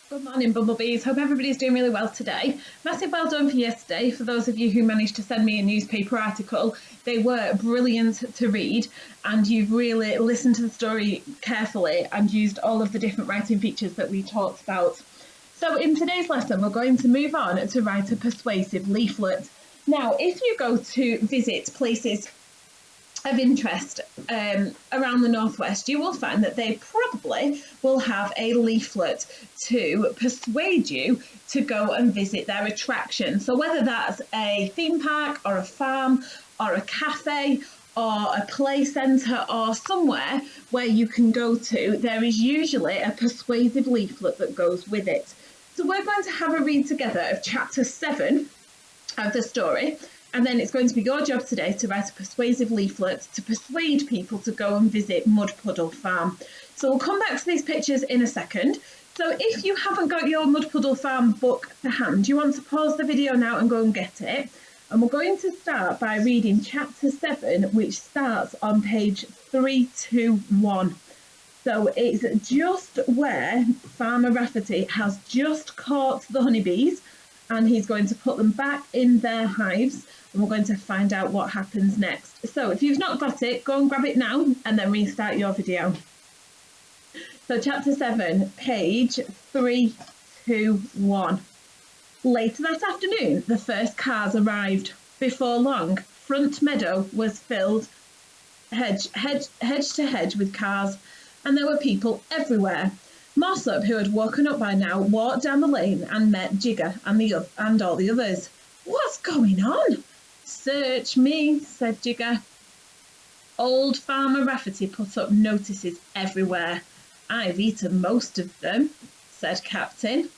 Good morning, Bumblebees. Hope everybody's doing really well today. Massive well done for yesterday. For those of you who managed to send me a newspaper article, they were brilliant to read, and you've really listened to the story carefully and used all of the different writing features that we talked about. So, in today's lesson, we're going to move on to write a persuasive leaflet. Now, if you go to visit places of interest around the Northwest, you will find that they probably will have a leaflet to persuade you to go and visit their attraction. So whether that's a theme park or a farm or a cafe or a play centre or somewhere where you can go to, there is usually a persuasive leaflet that goes with it. So we're going to have a read together of chapter 7 of the story. And then it's going to be your job today to write a persuasive leaflet to persuade people to go and visit Mud Puddle Farm. So we'll come back to these pictures in a second. So if you haven't got your Mud Puddle Farm book to hand, you want to pause the video now and go and get it. And we're going to start by reading chapter 7, which starts on page 321. So it's just where Farmer Rafferty has just caught the honeybees, and he's going to put them back in their hives, and we're going to find out what happens next. So if you've not got it, go and grab it now and then restart your video. So chapter 7, page 321. Later that afternoon, the first cars arrived. Before long, Front Meadow was filled hedge to hedge with cars, and there were people everywhere. Mossop, who had woken up by now, walked down the lane and met Jigger and all the others. "What's going on?" "Search me," said Jigger. Old Farmer Rafferty put up notices everywhere. "I've eaten most of them," said Captain.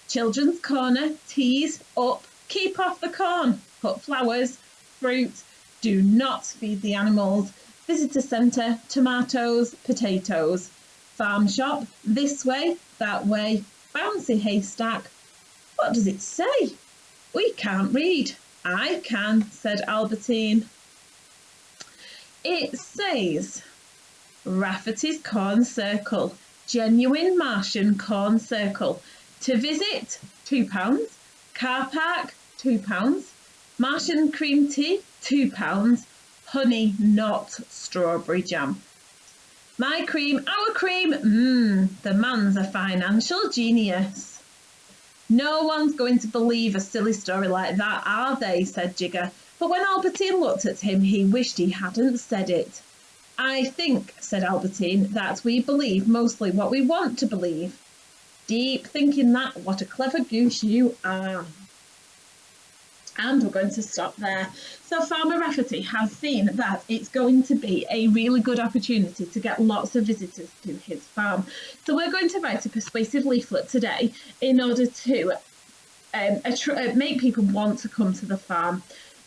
"Children's corner, teas up, keep off the corn, put flowers, fruit, do not feed the animals, visitor centre, tomatoes, potatoes. Farm shop, this way, that way, bouncy haystack." "What does it say?" "We can't read." "I can," said Albertine. "It says, Rafferty's Corn Circle, genuine Martian corn circle. To visit, £2. Car park, £2. Martian cream tea, £2. Honey, not strawberry jam. My cream, our cream, the man's a financial genius." "No one's going to believe a silly story like that, are they?" said Jigger. But when Albertine looked at him, he wished he hadn't said it. "I think," said Albertine, "that we believe mostly what we want to believe." "Deep thinking that, what a clever goose you are." And we're going to stop there. So Farmer Rafferty has seen that it's going to be a really good opportunity to get lots of visitors to his farm. So we're going to write a persuasive leaflet today in order to make people want to come to the farm.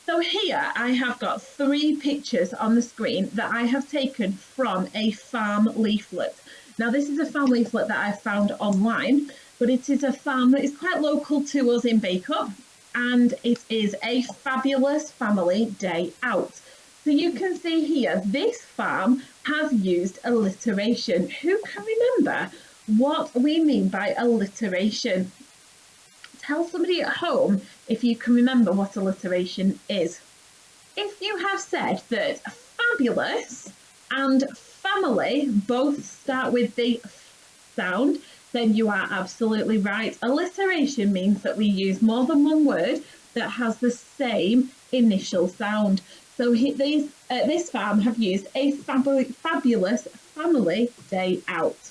So here I have got 3 pictures on the screen that I have taken from a farm leaflet. Now this is a farm leaflet that I found online, but it is a farm that is quite local to us in Bacup, and it is a fabulous family day out. So you can see here, this farm has used alliteration. Who can remember what we mean by alliteration? Tell somebody at home if you can remember what alliteration is. If you have said that fabulous and family both start with the f sound, then you are absolutely right. Alliteration means that we use more than one word that has the same initial sound. So this farm have used a fabulous family day out.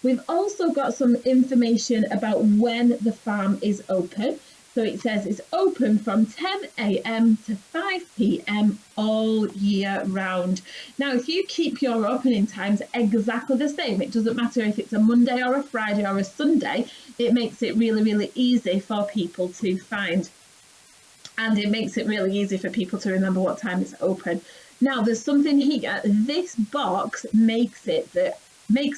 We've also got some information about when the farm is open. So it says it's open from 10 a.m. to 5 p.m. all year round. Now, if you keep your opening times exactly the same, it doesn't matter if it's a Monday or a Friday or a Sunday, it makes it really, really easy for people to find. And it makes it really easy for people to remember what time it's open. Now, there's something here. This box makes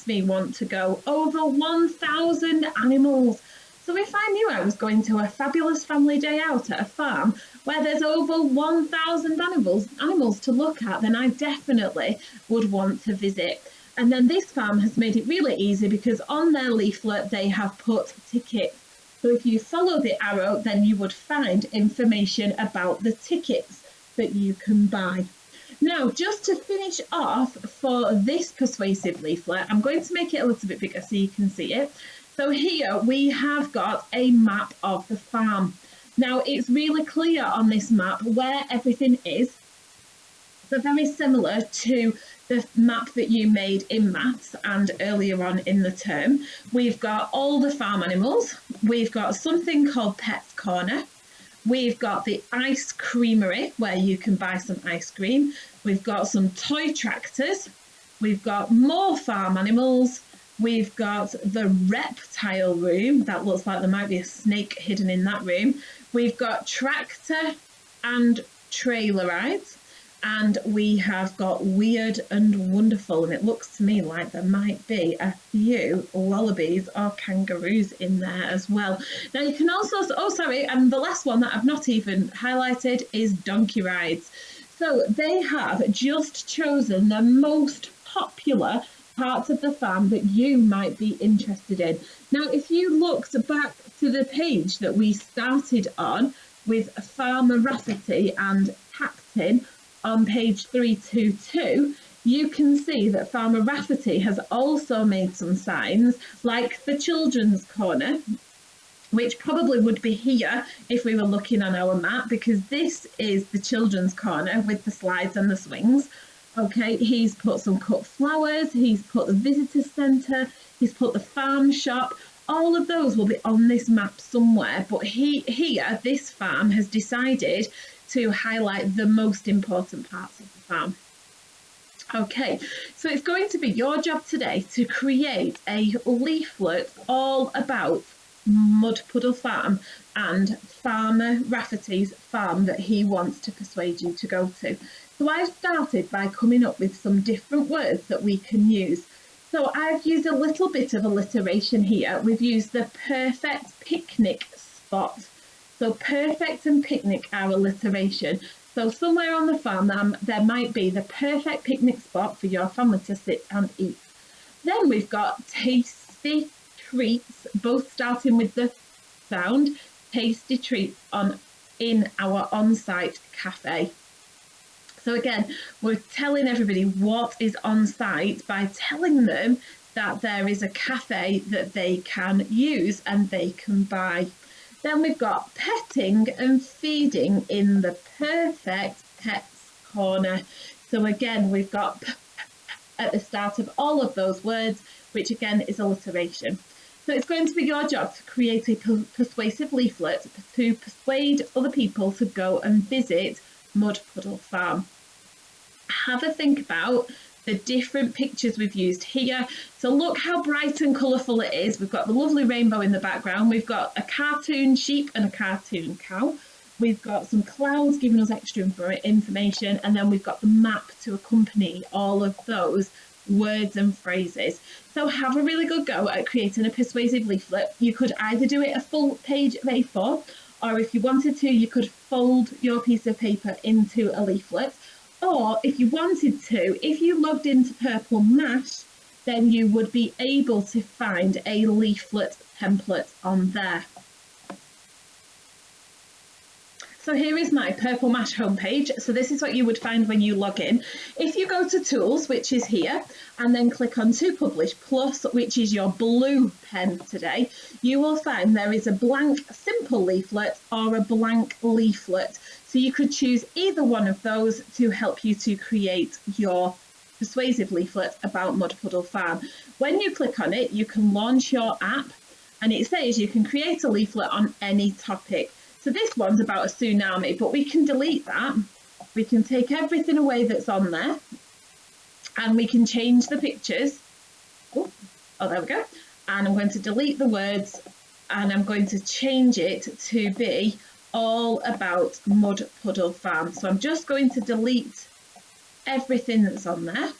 me want to go. Over 1,000 animals. So if I knew I was going to a fabulous family day out at a farm where there's over 1,000 animals to look at, then I definitely would want to visit. And then this farm has made it really easy because on their leaflet they have put tickets. So if you follow the arrow, then you would find information about the tickets that you can buy. Now, just to finish off for this persuasive leaflet, I'm going to make it a little bit bigger so you can see it. So here we have got a map of the farm. Now, it's really clear on this map where everything is. So very similar to the map that you made in maths and earlier on in the term. We've got all the farm animals. We've got something called Pet's Corner. We've got the ice creamery where you can buy some ice cream. We've got some toy tractors. We've got more farm animals. We've got the reptile room. That looks like there might be a snake hidden in that room. We've got tractor and trailer rides. And we have got weird and wonderful, and it looks to me like there might be a few wallabies or kangaroos in there as well. Now you can also, and the last one that I've not even highlighted is donkey rides. So they have just chosen the most popular parts of the farm that you might be interested in. Now, if you looked back to the page that we started on with Farmer Rafferty and Captain, on page 322, you can see that Farmer Rafferty has also made some signs like the children's corner, which probably would be here if we were looking on our map, because this is the children's corner with the slides and the swings. Okay, he's put some cut flowers, he's put the visitor centre, he's put the farm shop. All of those will be on this map somewhere, but here, this farm has decided to highlight the most important parts of the farm. Okay, so it's going to be your job today to create a leaflet all about Mud Puddle Farm and Farmer Rafferty's farm that he wants to persuade you to go to. So I've started by coming up with some different words that we can use. So I've used a little bit of alliteration here. We've used the perfect picnic spot. So perfect and picnic are alliteration. So somewhere on the farm there might be the perfect picnic spot for your family to sit and eat. Then we've got tasty treats, both starting with the sound, tasty treats in our on-site cafe. So again, we're telling everybody what is on site by telling them that there is a cafe that they can use and they can buy. Then we've got petting and feeding in the perfect pets corner. So again, we've got at the start of all of those words, which again is alliteration. So it's going to be your job to create a persuasive leaflet to persuade other people to go and visit Mud Puddle Farm. Have a think about the different pictures we've used here. So look how bright and colourful it is. We've got the lovely rainbow in the background. We've got a cartoon sheep and a cartoon cow. We've got some clouds giving us extra information, and then we've got the map to accompany all of those words and phrases. So have a really good go at creating a persuasive leaflet. You could either do it a full page of A4, or if you wanted to, you could fold your piece of paper into a leaflet. Or if you wanted to, if you logged into Purple Mash, then you would be able to find a leaflet template on there. So here is my Purple Mash homepage. So this is what you would find when you log in. If you go to Tools, which is here, and then click on To Publish Plus, which is your blue pen today, you will find there is a blank simple leaflet or a blank leaflet. So you could choose either one of those to help you to create your persuasive leaflet about Mud Puddle Farm. When you click on it, you can launch your app, and it says you can create a leaflet on any topic. So this one's about a tsunami, but we can delete that. We can take everything away that's on there, and we can change the pictures. Oh, there we go. And I'm going to delete the words, and I'm going to change it to be all about Mud Puddle Farm. So I'm just going to delete everything that's on there.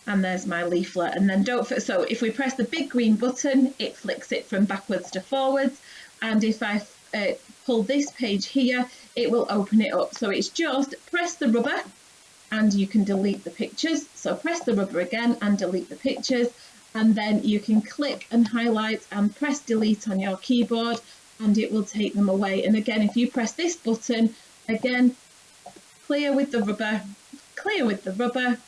And there's my leaflet. And then so if we press the big green button, it flicks it from backwards to forwards. And if I pull this page here, it will open it up. So it's just press the rubber and you can delete the pictures. So press the rubber again and delete the pictures, and then you can click and highlight and press delete on your keyboard and it will take them away. And again, if you press this button, again, clear with the rubber,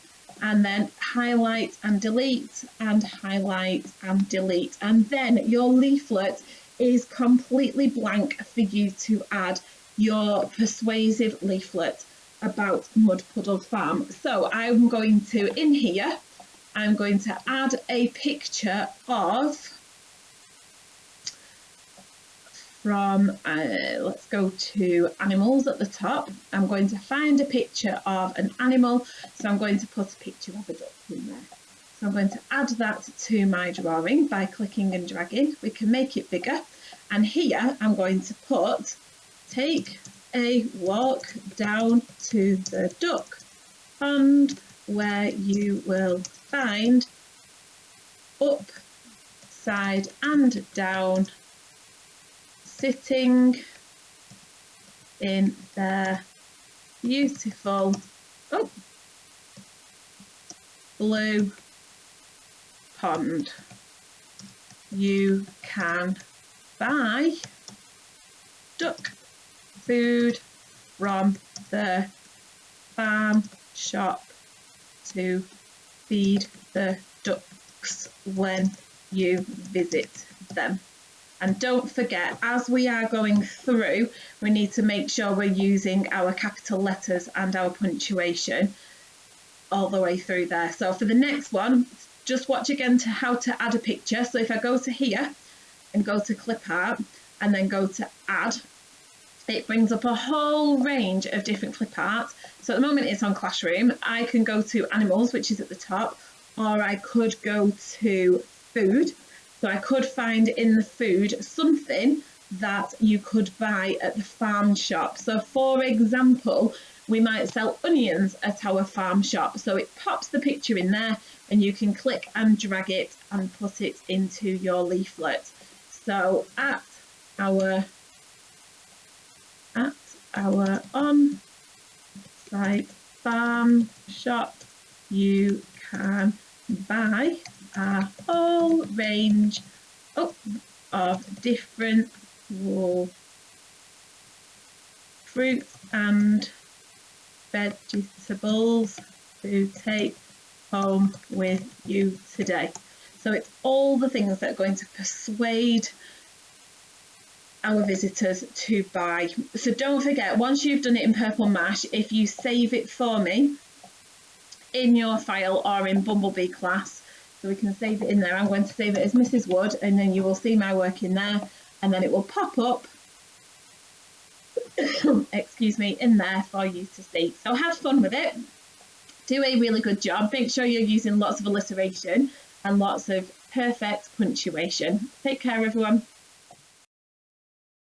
and then highlight and delete and highlight and delete. And then your leaflet is completely blank for you to add your persuasive leaflet about Mud Puddle Farm. So I'm going to, in here, I'm going to add a picture of, let's go to animals at the top. I'm going to find a picture of an animal, so I'm going to put a picture of a duck in there. So I'm going to add that to my drawing by clicking and dragging. We can make it bigger, and here I'm going to put, take a walk down to the duck pond where you will find upside and down sitting in their beautiful blue pond. You can buy duck food from the farm shop to feed the ducks when you visit them. And don't forget, as we are going through, we need to make sure we're using our capital letters and our punctuation all the way through there. So for the next one, just watch again to how to add a picture. So if I go to here and go to clip art and then go to add, it brings up a whole range of different clip art. So at the moment it's on Classroom. I can go to animals, which is at the top, or I could go to food. So I could find in the food something that you could buy at the farm shop. So for example, we might sell onions at our farm shop. So it pops the picture in there and you can click and drag it and put it into your leaflet. So at our on-site farm shop, you can buy a whole range of different fruits and vegetables to take home with you today. So it's all the things that are going to persuade our visitors to buy. So don't forget, once you've done it in Purple Mash, if you save it for me in your file or in Bumblebee class, so we can save it in there. I'm going to save it as Mrs. Wood, and then you will see my work in there, and then it will pop up excuse me, in there for you to see. So have fun with it, do a really good job, make sure you're using lots of alliteration and lots of perfect punctuation. Take care everyone.